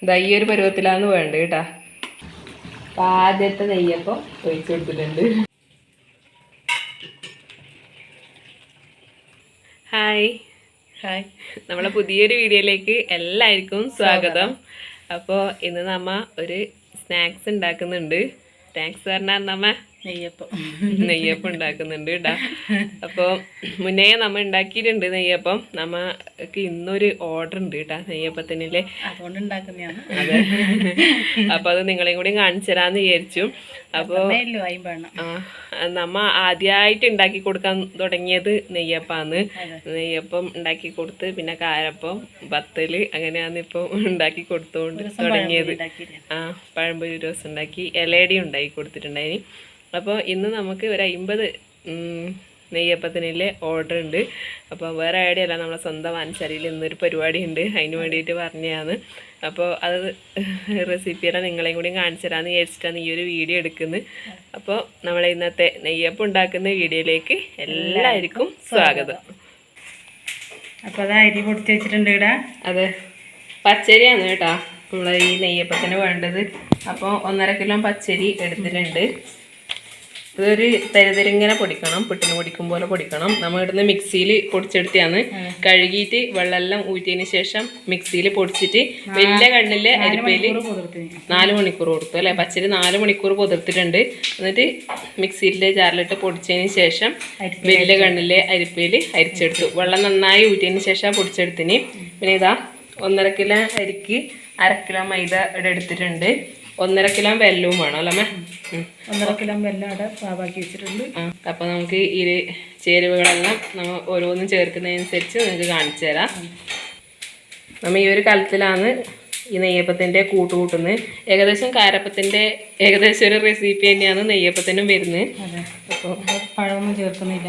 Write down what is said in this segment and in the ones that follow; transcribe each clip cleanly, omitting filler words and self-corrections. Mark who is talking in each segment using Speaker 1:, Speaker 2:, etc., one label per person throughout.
Speaker 1: ഇതാ ഈ ഒരു പരുവത്തിലാന്ന് വേണ്ട കേട്ടാ. ആദ്യത്തെ നെയ്യപ്പം ഒഴിച്ചു കൊടുത്തിട്ടുണ്ട്. ഹായ് ഹായ്, നമ്മളെ പുതിയൊരു വീഡിയോയിലേക്ക് എല്ലാവർക്കും സ്വാഗതം. അപ്പോൾ ഇന്ന് നമ്മ ഒരു സ്നാക്സ് ഉണ്ടാക്കുന്നുണ്ട്. സ്നാക്സ് പറഞ്ഞാൽ നമ്മ നെയ്യപ്പം ഉണ്ടാക്കുന്നുണ്ട് കേട്ടാ. അപ്പോൾ മുന്നേ നമ്മ ഉണ്ടാക്കിയിട്ടുണ്ട് നെയ്യപ്പം. നമ്മക്ക് ഇന്നൊരു ഓർഡർ ഉണ്ട് കേട്ടാ നെയ്യപ്പത്തിനില്ലേ, അതുകൊണ്ട് ഉണ്ടാക്കുന്നതാണ്. അതെ, അപ്പോൾ അത് നിങ്ങളെയും കൂടി കാണിച്ചു തരാമെന്ന് വിചാരിച്ചു. അപ്പോൾ നമ്മ ആദ്യമായിട്ട് ഉണ്ടാക്കി കൊടുക്കാൻ തുടങ്ങിയത് നെയ്യപ്പാന്ന്. നെയ്യപ്പം ഉണ്ടാക്കി കൊടുത്ത് പിന്നെ കാരപ്പം, ബത്തല് അങ്ങനെയാണ് ഇപ്പം ഉണ്ടാക്കി കൊടുത്തുകൊണ്ട് തുടങ്ങിയത്. പഴംപൊരി ഒരു ദിവസം ഉണ്ടാക്കി, ഇലയടി ഉണ്ടാക്കി കൊടുത്തിട്ടുണ്ടായിന്. അപ്പോൾ ഇന്ന് നമുക്ക് ഒരു 50 നെയ്യപ്പത്തിനില്ലേ ഓർഡർ ഉണ്ട്. അപ്പോൾ വേറെ ഐഡിയ നമ്മളെ സ്വന്തം വാൻചാരിയിൽ ഇന്നൊരു പരിപാടി ഉണ്ട്, അതിന് വേണ്ടിയിട്ട് പറഞ്ഞതാണ്. അപ്പോൾ അത് റെസിപ്പിയെല്ലാം നിങ്ങളെയും കൂടി കാണിച്ചു തരാമെന്ന് വിചാരിച്ചിട്ടാണ് ഈ ഒരു വീഡിയോ എടുക്കുന്നത്. അപ്പോൾ നമ്മളെ ഇന്നത്തെ നെയ്യപ്പം ഉണ്ടാക്കുന്ന വീഡിയോയിലേക്ക് എല്ലാവർക്കും സ്വാഗതം.
Speaker 2: അപ്പോൾ അത് അരി പൊടിച്ച് വെച്ചിട്ടുണ്ട് ഇവിടെ.
Speaker 1: അതെ, പച്ചരിയാണ് കേട്ടോ നമ്മളെ ഈ നെയ്യപ്പത്തിന് വേണ്ടത്. അപ്പോൾ 1.5 കിലോ പച്ചരി എടുത്തിട്ടുണ്ട്. ഇതൊരു തരിതരിങ്ങനെ പൊടിക്കണം, പുട്ടിന് പൊടിക്കും പോലെ പൊടിക്കണം. നമ്മൾ ഇവിടുന്ന് മിക്സിയിൽ പൊടിച്ചെടുത്താണ്. കഴുകിയിട്ട് വെള്ളമെല്ലാം ഊറ്റിയതിന് ശേഷം മിക്സിയിൽ പൊടിച്ചിട്ട് വലിയ കണ്ണിലെ അരിപ്പയിൽ 4 മണിക്കൂർ കൊടുത്തു അല്ലേ. പച്ചരി 4 മണിക്കൂർ പൊതിർത്തിട്ടുണ്ട്. എന്നിട്ട് മിക്സിയിലെ ജാറിലിട്ട് പൊടിച്ചതിന് ശേഷം വലിയ കണ്ണിലെ അരിപ്പയിൽ അരിച്ചെടുത്തു. വെള്ളം നന്നായി ഊറ്റിയതിന് ശേഷം പൊടിച്ചെടുത്തിന്. പിന്നെ ഇതാ 1.5 കിലോ അരിക്ക് 1/2 കിലോ മൈദ ഇവിടെ എടുത്തിട്ടുണ്ട്. 1.5 കിലോ വെല്ലവും വേണം അല്ലേ.
Speaker 2: 1.5 കിലോ വെല്ലം അവിടെ പാവാക്കി വെച്ചിട്ടുണ്ട്.
Speaker 1: അപ്പോൾ നമുക്ക് ഈ ചേരുവകളെല്ലാം നമ്മൾ ഓരോന്നും ചേർക്കുന്നതനുസരിച്ച് നിങ്ങൾക്ക് കാണിച്ചു തരാം. നമ്മൾ ഈ ഒരു കലത്തിലാണ് ഈ നെയ്യപ്പത്തിൻ്റെ കൂട്ടുന്നത്. ഏകദേശം കാരപ്പത്തിൻ്റെ ഏകദേശം ഒരു റെസിപ്പി തന്നെയാണ് നെയ്യപ്പത്തിനും വരുന്നത്.
Speaker 2: അപ്പോൾ പഴമൊന്നും ചേർക്കുന്നില്ല,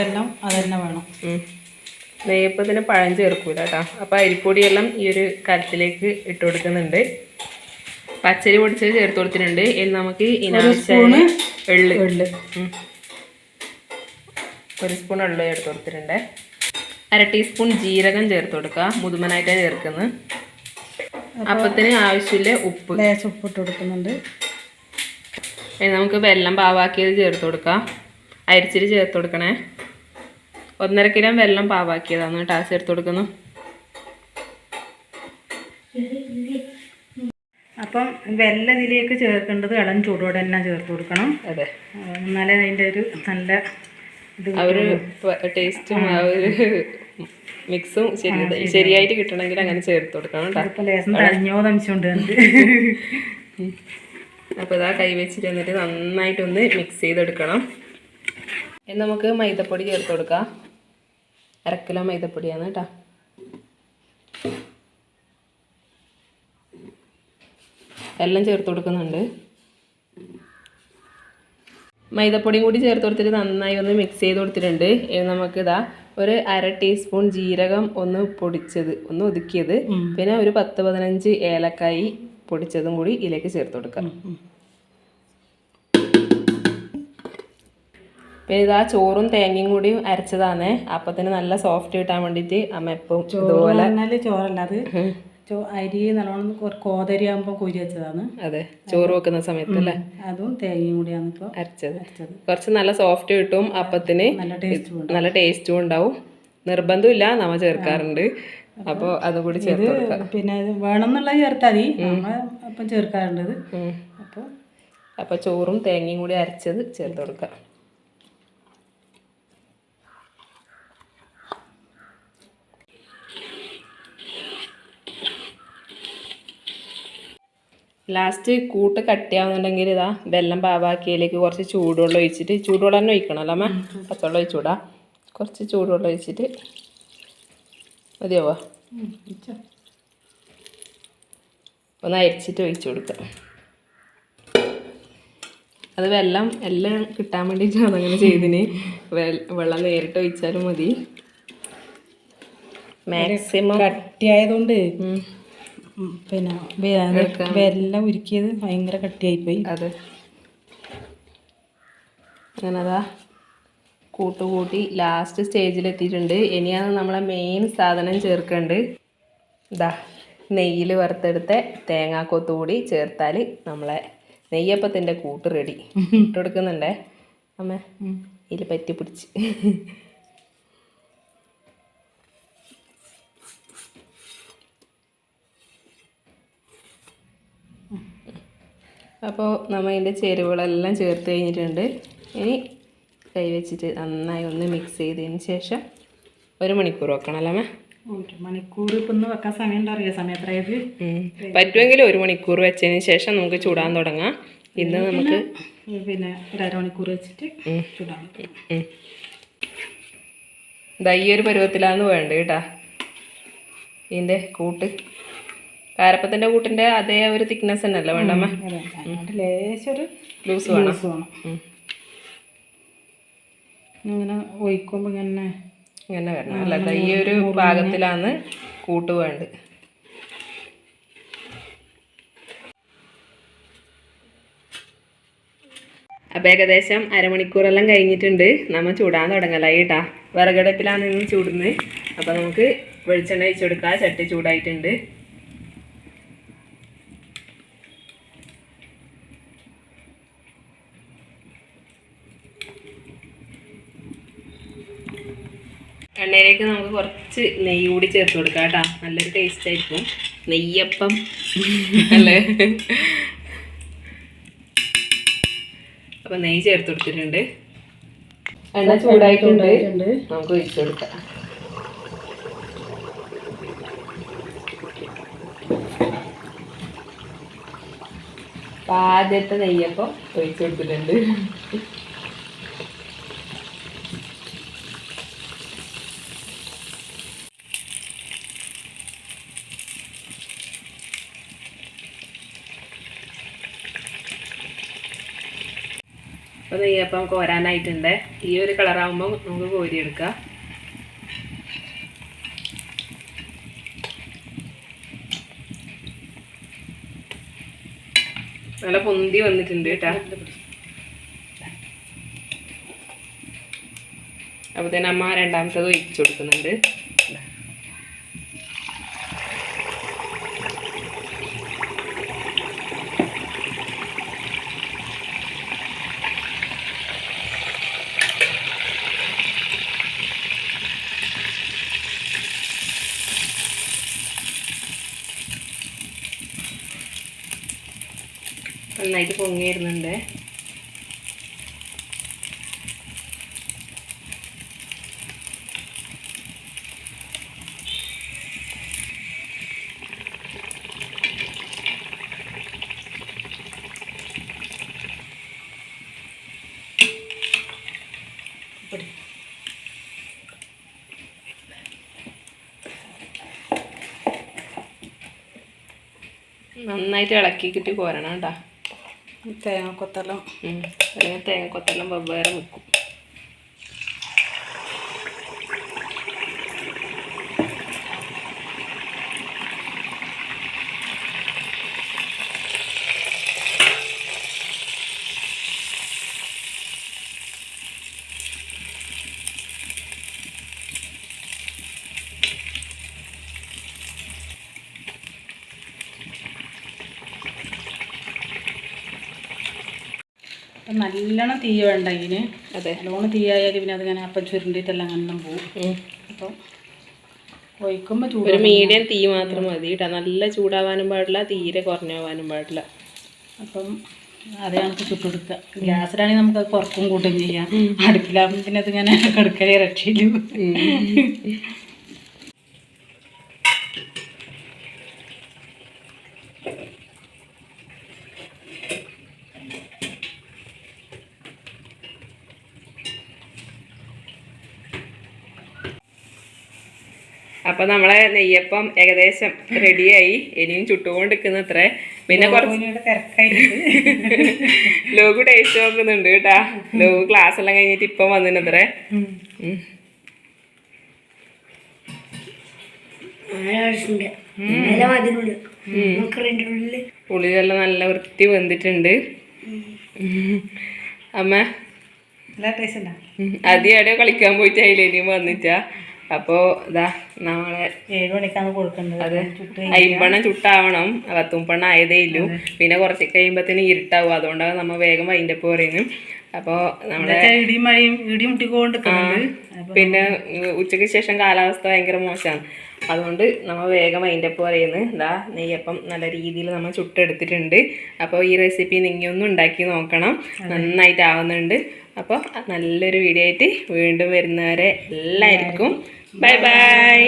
Speaker 2: എല്ലാം അതന്നെ വേണം.
Speaker 1: നെയ്യപ്പത്തിന് പഴം ചേർക്കൂല കേട്ടോ. അപ്പോൾ അരിപ്പൊടിയെല്ലാം ഈ ഒരു കലത്തിലേക്ക് ഇട്ട് കൊടുക്കുന്നുണ്ട്. പച്ചരി പൊടിച്ചത് ചേർത്ത് കൊടുത്തിട്ടുണ്ട്. ഇതിൽ നമുക്ക് എള്ള് 1 സ്പൂൺ എള്ള് ചേർത്ത് കൊടുത്തിട്ടുണ്ട്. 1/2 ടീസ്പൂൺ ജീരകം ചേർത്ത് കൊടുക്കുക, മുതുമനായിട്ടാണ് ചേർക്കുന്നത്. അപ്പത്തിന് ആവശ്യമില്ല ഉപ്പ്
Speaker 2: ഇട്ട് കൊടുക്കുന്നുണ്ട്.
Speaker 1: നമുക്ക് വെള്ളം പാവാക്കിയത് ചേർത്ത് കൊടുക്കാം. അരിച്ചിരി ചേർത്ത് കൊടുക്കണേ. 1.5 കിലോ വെള്ളം പാവാക്കിയതാണ് കേട്ടോ ചേർത്ത് കൊടുക്കുന്നു.
Speaker 2: അപ്പം വെള്ളം ഇതിലേക്ക് ചേർക്കേണ്ടത് ഇളം ചൂടോടെ തന്നെ ചേർത്ത് കൊടുക്കണം.
Speaker 1: അതെ,
Speaker 2: എന്നാലേ അതിൻ്റെ ഒരു നല്ല
Speaker 1: ആ ഒരു ടേസ്റ്റും ആ ഒരു മിക്സും ശരിയായിട്ട് കിട്ടണമെങ്കിൽ അങ്ങനെ ചേർത്ത് കൊടുക്കണം.
Speaker 2: ഇപ്പം ലേസം തഴിഞ്ഞോ തമിച്ചുകൊണ്ട്
Speaker 1: അപ്പോൾ ഇതാ കൈ വെച്ചിട്ട് എന്നിട്ട് നന്നായിട്ടൊന്ന് മിക്സ് ചെയ്തെടുക്കണം. നമുക്ക് മൈദപ്പൊടി ചേർത്ത് കൊടുക്കാം. 1/2 കിലോ മൈദപ്പൊടിയാണ് കേട്ടോ. എല്ലാം ചേർത്ത് കൊടുക്കുന്നുണ്ട്. മൈദപ്പൊടിയും കൂടി ചേർത്ത് കൊടുത്തിട്ട് നന്നായി ഒന്ന് മിക്സ് ചെയ്ത് കൊടുത്തിട്ടുണ്ട്. നമുക്കിതാ ഒരു 1/2 ടീസ്പൂൺ ജീരകം ഒന്ന് പൊടിച്ചത്, ഒന്ന് ഒതുക്കിയത്, പിന്നെ ഒരു 10-15 ഏലക്കായി പൊടിച്ചതും കൂടി ഇതിലേക്ക് ചേർത്ത് കൊടുക്കാം. പിന്നെ ഇതാ ചോറും തേങ്ങയും കൂടി അരച്ചതാണ്. അപ്പത്തിന് നല്ല സോഫ്റ്റ് കിട്ടാൻ വേണ്ടിയിട്ട് അമ്മ എപ്പം ഇതുപോലെ
Speaker 2: ചോറല്ലാതെ അരി നല്ലോണം കോതരി ആകുമ്പോൾ കുരി വെച്ചതാണ്.
Speaker 1: അതെ, ചോറ് വെക്കുന്ന സമയത്ത് അല്ലേ.
Speaker 2: അതും തേങ്ങയും കൂടിയാണ് ഇപ്പോൾ
Speaker 1: അരച്ചത്. കുറച്ച് നല്ല സോഫ്റ്റ് കിട്ടും, അപ്പത്തിന് നല്ല ടേസ്റ്റും ഉണ്ടാവും. നിർബന്ധമില്ല, നമ്മ ചേർക്കാറുണ്ട്. അപ്പോൾ അതും കൂടി ചേർത്ത് കൊടുക്കാം.
Speaker 2: പിന്നെ വേണമെന്നുള്ള ചേർത്താൽ മതി, നമ്മൾ അപ്പം ചേർക്കാറുണ്ട്.
Speaker 1: അപ്പോൾ ചോറും തേങ്ങയും കൂടി അരച്ചത് ചേർത്ത് കൊടുക്കാം. ലാസ്റ്റ് കൂട്ട് കട്ടിയാവുന്നുണ്ടെങ്കിൽ ഇതാ വെള്ളം പാവാക്കിയതിലേക്ക് കുറച്ച് ചൂടുവെള്ളം ഒഴിച്ചിട്ട്, ചൂടുവെള്ളം തന്നെ ഒഴിക്കണം അല്ലേ. പച്ചവെള്ളം ഒഴിച്ചുകൂടാ, കുറച്ച് ചൂടുവെള്ളം ഒഴിച്ചിട്ട് മതിയാവോ, ഒന്ന് അരിച്ചിട്ട് ഒഴിച്ചു കൊടുക്കാം. അത് വെള്ളം എല്ലാം കിട്ടാൻ വേണ്ടിയിട്ടാണ് അങ്ങനെ ചെയ്തിന്. വെള്ളം നേരിട്ട് ഒഴിച്ചാലും മതി. മാക്സിമം
Speaker 2: കട്ടിയായതുകൊണ്ട് പിന്നെ വെള്ളം ഉരുക്കിയത് ഭയങ്കര കട്ടിയായിപ്പോയി.
Speaker 1: അതെ, അങ്ങനെ അതാ കൂട്ടുകൂട്ടി ലാസ്റ്റ് സ്റ്റേജിലെത്തിയിട്ടുണ്ട്. ഇനിയാണ് നമ്മളെ മെയിൻ സാധനം ചേർക്കേണ്ടത്. ഇതാ നെയ്യിൽ വറുത്തെടുത്ത തേങ്ങാക്കൊത്തു കൂടി ചേർത്താൽ നമ്മളെ നെയ്യപ്പത്തിൻ്റെ കൂട്ട് റെഡി. ഇട്ടെടുക്കുന്നുണ്ടേ അമ്മ, ഇതിൽ പറ്റി പിടിച്ച്. അപ്പോൾ നമ്മൾ ഇതിൻ്റെ ചേരുവകളെല്ലാം ചേർത്ത് കഴിഞ്ഞിട്ടുണ്ട്. ഇനി കൈ വെച്ചിട്ട് നന്നായി ഒന്ന് മിക്സ് ചെയ്തതിന് ശേഷം 1 മണിക്കൂർ വെക്കണമല്ലോ അമ്മ.
Speaker 2: 1 മണിക്കൂർ ഇപ്പം ഒന്ന് വെക്കാൻ സമയം ഉണ്ടോ? അറിയാം സമയം എത്രയത്?
Speaker 1: പറ്റുമെങ്കിൽ 1 മണിക്കൂർ വെച്ചതിന് ശേഷം നമുക്ക് ചൂടാൻ തുടങ്ങാം. ഇന്ന് നമുക്ക്
Speaker 2: പിന്നെ 1/2 മണിക്കൂർ വെച്ചിട്ട് ചൂടാൻ.
Speaker 1: ഇതാ ഈ ഒരു പരുവത്തിലാണ് വേണ്ടത് കേട്ടാ. ഇതിൻ്റെ കൂട്ട് കാരപ്പത്തിൻ്റെ കൂട്ടിൻ്റെ അതേ ഒരു തിക്നെസ് തന്നെയല്ലേ വേണ്ടമ്മ?
Speaker 2: ലേശൊരു
Speaker 1: ലൂസ് വേണം.
Speaker 2: ഇങ്ങനെ ഒഴിക്കുമ്പോൾ
Speaker 1: ഇങ്ങനെ വരണം അല്ല, ഈ ഒരു പാകത്തിലാണ് കൂട്ട് വേണ്ടത്. അപ്പം ഏകദേശം 1/2 മണിക്കൂറെല്ലാം കഴിഞ്ഞിട്ടുണ്ട്. നമ്മൾ ചൂടാൻ തുടങ്ങലായി കേട്ടാ. വിറകടുപ്പിലാണ് ഇന്ന് ചൂടുന്നത്. അപ്പം നമുക്ക് വെളിച്ചെണ്ണ ഒഴിച്ചു കൊടുക്കാം. ചട്ടി ചൂടായിട്ടുണ്ട്. എണ്ണയിലേക്ക് നമുക്ക് കുറച്ച് നെയ്യ് കൂടി ചേർത്ത് കൊടുക്കാം കേട്ടോ. നല്ലൊരു ടേസ്റ്റ് ആയിരിക്കും. നെയ്യപ്പം അല്ലേ? അപ്പം നെയ്യ് ചേർത്ത് കൊടുത്തിട്ടുണ്ട്. എണ്ണ ചൂടായിട്ടുണ്ട്. നമുക്ക് ഒഴിച്ചു കൊടുക്കാം. ആദ്യത്തെ നെയ്യപ്പം ഒഴിച്ചു കൊടുത്തിട്ടുണ്ട്. അപ്പോൾ നെയ്യപ്പം കോരാനായിട്ടുണ്ട്. ഈ ഒരു കളറാകുമ്പോൾ നമുക്ക് കോരിയെടുക്കാം. നല്ല പൊന്തി വന്നിട്ടുണ്ട് കേട്ടാ. അപ്പോൾ തന്നെ അമ്മ രണ്ടാമത്തത് ഒഴിച്ചു കൊടുക്കുന്നുണ്ട്. നന്നായിട്ട് പൊങ്ങി വരുന്നുണ്ട്. നന്നായിട്ട് ഇളക്കി കിട്ടി കോരണം കേട്ടോ.
Speaker 2: തേങ്ങക്കൊത്തെല്ലാം
Speaker 1: അല്ലെങ്കിൽ തേങ്ങക്കൊത്തെല്ലാം വെവ്വേറെ വെക്കും.
Speaker 2: നല്ലോണം തീ വേണ്ട ഇതിന്.
Speaker 1: അതെ,
Speaker 2: നല്ലോണം തീയായാൽ പിന്നെ അതിങ്ങനെ അപ്പം ചുരുണ്ടിട്ടെല്ലാം അങ്ങനെ പോകും. അപ്പം ഒഴിക്കുമ്പോൾ ചൂട്
Speaker 1: ഒരു മീഡിയം തീ മാത്രം മതി കേട്ടോ. നല്ല ചൂടാവാനും പാടില്ല, തീരെ കുറഞ്ഞാവാനും പാടില്ല.
Speaker 2: അപ്പം അതേ നമുക്ക് ചുട്ടെടുക്കുക. ഗ്യാസിലാണെങ്കിൽ നമുക്ക് അത് കുറക്കും കൂട്ടും ചെയ്യാം. അടുപ്പിലാകുമ്പോൾ പിന്നെ അതിങ്ങനെ കിടക്കലേ രക്ഷയില്ല.
Speaker 1: അപ്പം നമ്മളെ നെയ്യപ്പം ഏകദേശം റെഡിയായി. ഇനിയും ചുട്ടുകൊണ്ടിരിക്കുന്നത്രേ. പിന്നെ കുറച്ച് ലോകു ടേസ്റ്റ് നോക്കുന്നുണ്ട് കേട്ടാ. ലോകു ക്ലാസ് എല്ലാം കഴിഞ്ഞിട്ട് ഇപ്പം വന്നിട്ടത്രേ. ഉള്ളിലെല്ലാം നല്ല വൃത്തി വന്നിട്ടുണ്ട് അമ്മ.
Speaker 2: നല്ല ടേസ്റ്റ് ഉണ്ടാ.
Speaker 1: ആദ്യം എവിടെയോ കളിക്കാൻ പോയിട്ട് അതിലേനും വന്നിട്ടാ. അപ്പോൾ ഇതാ നമ്മളെ
Speaker 2: 7 മണിക്കാണ് കൊടുക്കേണ്ടത്.
Speaker 1: അത് 50 ചുട്ടാവണം, 10 ആയതേ ഇല്ലൂ. പിന്നെ കുറച്ച് കഴിയുമ്പോഴത്തേന് ഇരുട്ടാവും, അതുകൊണ്ടാണ് നമ്മൾ വേഗം വൈൻഡപ്പ് പറയുന്നത്. അപ്പോൾ നമ്മുടെ
Speaker 2: ഇടി മുട്ടിക്കൊണ്ട്
Speaker 1: പിന്നെ ഉച്ചയ്ക്ക് ശേഷം കാലാവസ്ഥ ഭയങ്കര മോശമാണ്, അതുകൊണ്ട് നമ്മൾ വേഗം വൈൻഡപ്പ് പറയുന്നത്. ഇതാ നെയ്യപ്പം നല്ല രീതിയിൽ നമ്മൾ ചുട്ടെടുത്തിട്ടുണ്ട്. അപ്പോൾ ഈ റെസിപ്പി നിങ്ങയൊന്നും ഉണ്ടാക്കി നോക്കണം, നന്നായിട്ട് ആവുന്നുണ്ട്. അപ്പോൾ നല്ലൊരു വീഡിയോ ആയിട്ട് വീണ്ടും വരുന്നവരെ എല്ലാവർക്കും ബൈ ബൈ.